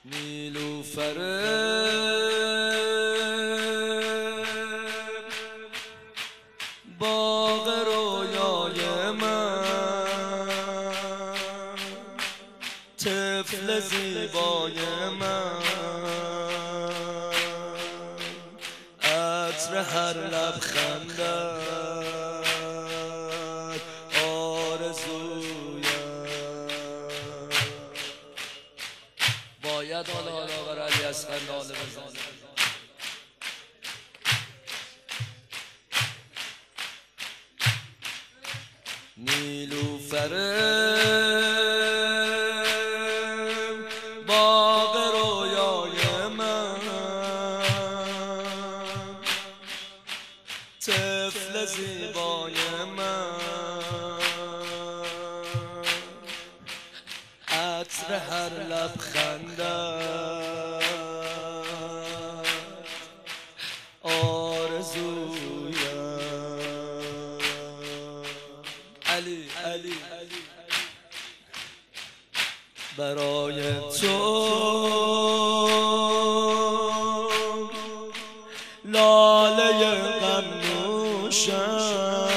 نیلوفر باغ رویای من، طفل زیبای من، عطر هر لبخندت آرزویم. باید حالا بر علی اصغر ناله بزنم. نیلوفر باغ رویای من، طفل زیبای من، عطر هر لبخندت آرزویم. علی برای تو لاله غم نوشم،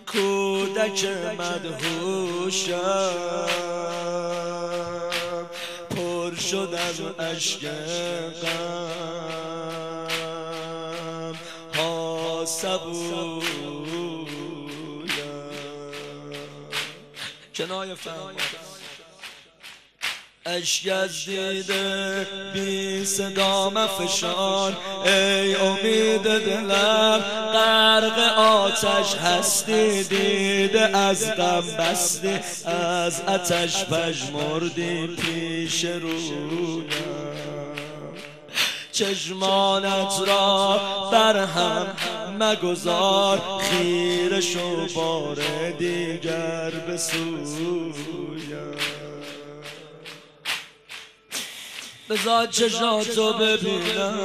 کودک مدهوشم، پر شد از اشک غم ها صبویم. کنایه فهم اشک از دیده بی صدا مفشان، ای امید دلم غرق آتش هستی، دیده از غم بستی، از آتش پژمردی پیش رویم. چشمانت را برهم مگذار، خیره شو بار دیگر به سویم. بذار چشاتو ببینم،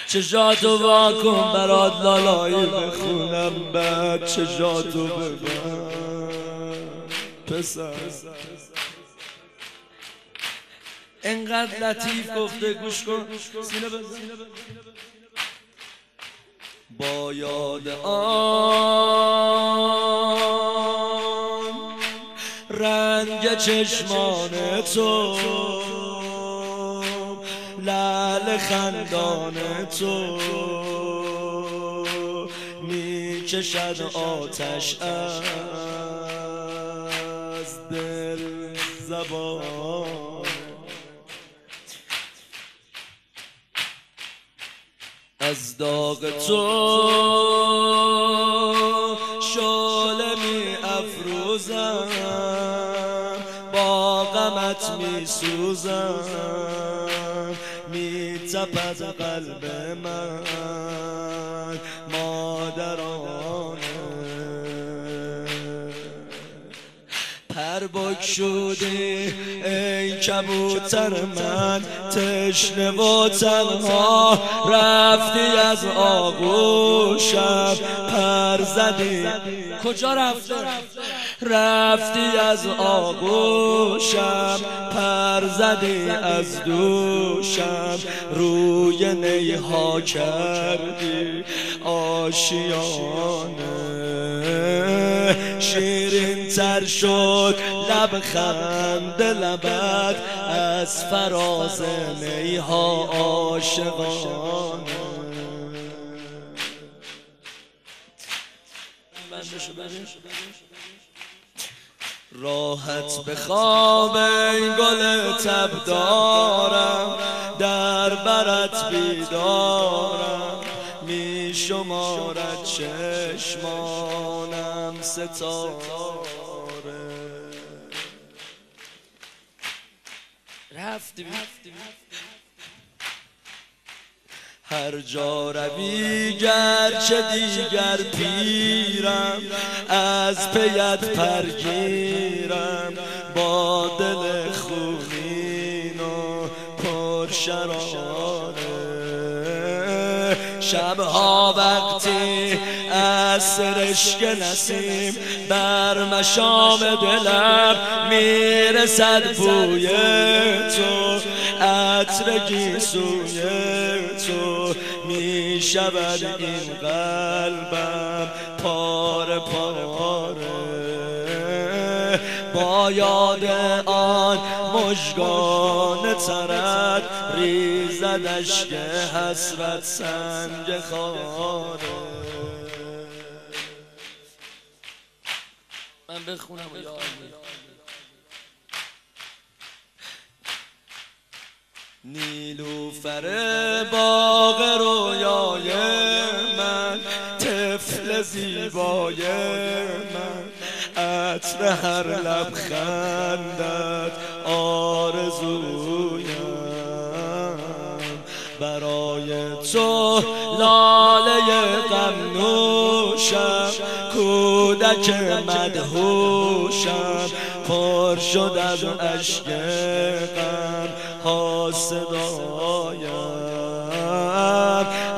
چشاتو واکن برات لالایی بخونم، بعد چشاتو ببن پسر. اینقدر لطیف گفته گوش کن، سینه بزن. با یاد آن رنگ چشمان تو، لعل خندان تو، می کشد آتش از دل زبان. از داغ تو شعله می افروزم، با غمت می سوزم، می تپد قلب من مادرانه. پر بگشودی ای کبوتر من، تشنه و تنها رفتی از آغوشم، پر زدی کجا رفته؟ رفتی از آغوشم، پر زدی از دوشم، روی نیها کردی آشیانه. شیرین تر شد لبخند لبت از فراز میها عاشقانه. راحت به خواب این گل تب دارم، در برت بیدارم، می شمارد چشمانم ستاره. رفتی هر جا روی گرچه دیگر پیرم، از پیت پرگیرم، با دل خونین و پرشراره. شبها وقتی از سرشک نسیم بر مشام دلم میرسد بوی تو، عطر گیسوی تو، میشود این قلبم پاره پاره با یاد آن مژگان ترت ریزد اشک حسرت سنگ خاره. من بخونم یا نیلوفر باغ رویای من، طفل زیبای من، عطر هر لبخندت آرزویم، برای تو لاله غم نوشم، کودک مدهوشم، پر شد از اشک غم ها صدایم،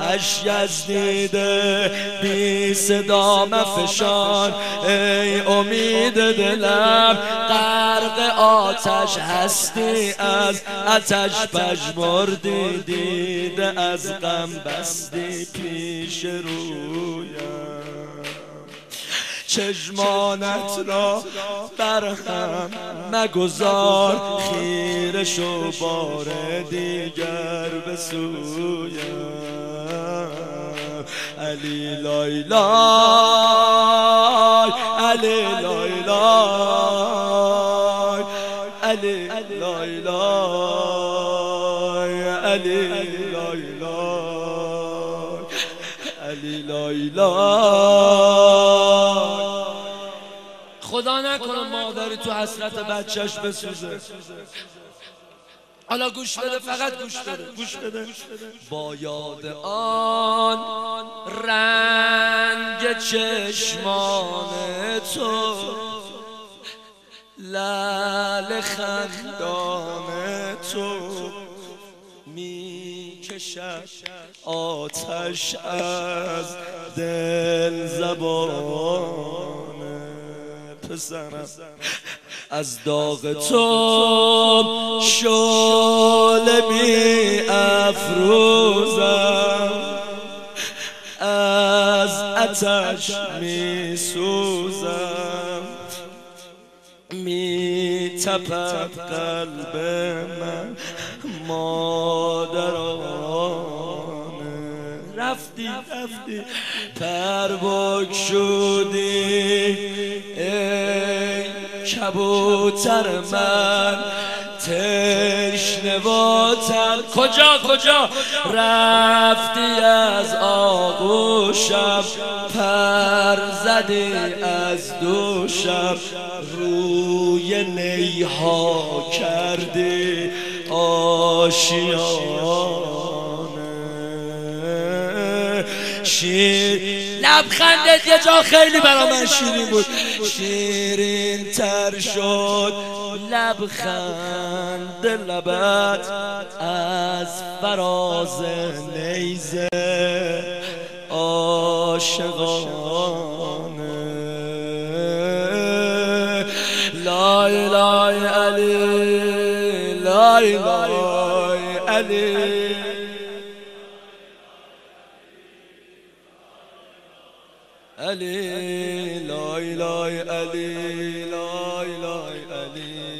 اشک از دیده بی صدا مفشان ای امید دلم، غرق آتش هستی از آتش پژمردی، دیده از غم بستی پیش رویم، چشمانت را برهم مگذار، خیره شو بار دیگر به سویم، علی لای لای علی لای لای علی لای لای علی لای لای علی لای لای. خدا نکنه مادری تو حسرت بچهش بسوزه. حالا گوش بده، فقط گوش بده، گوش بده. با یاد آن رنگ چشمان تو، لعل خندان تو، میکشد آتش از دل زبان پسرم، از داغ تو شعله می افروزم، از آتش می سوزم، می تپد قلب من مادرانه. رفتی تربک شدی ای کبوتر من، تشنه و تن کجا رفتی از آغوشم، پر زدی از دوشم، روی نیها کردی آشیانه. لبخندت یه جا خیلی برا من شیرین بود، شیرین تر شد لبخند لبت از فراز نیزه عاشقانه. لای لای علی لای لای علی علی لای لای علی لای لای علی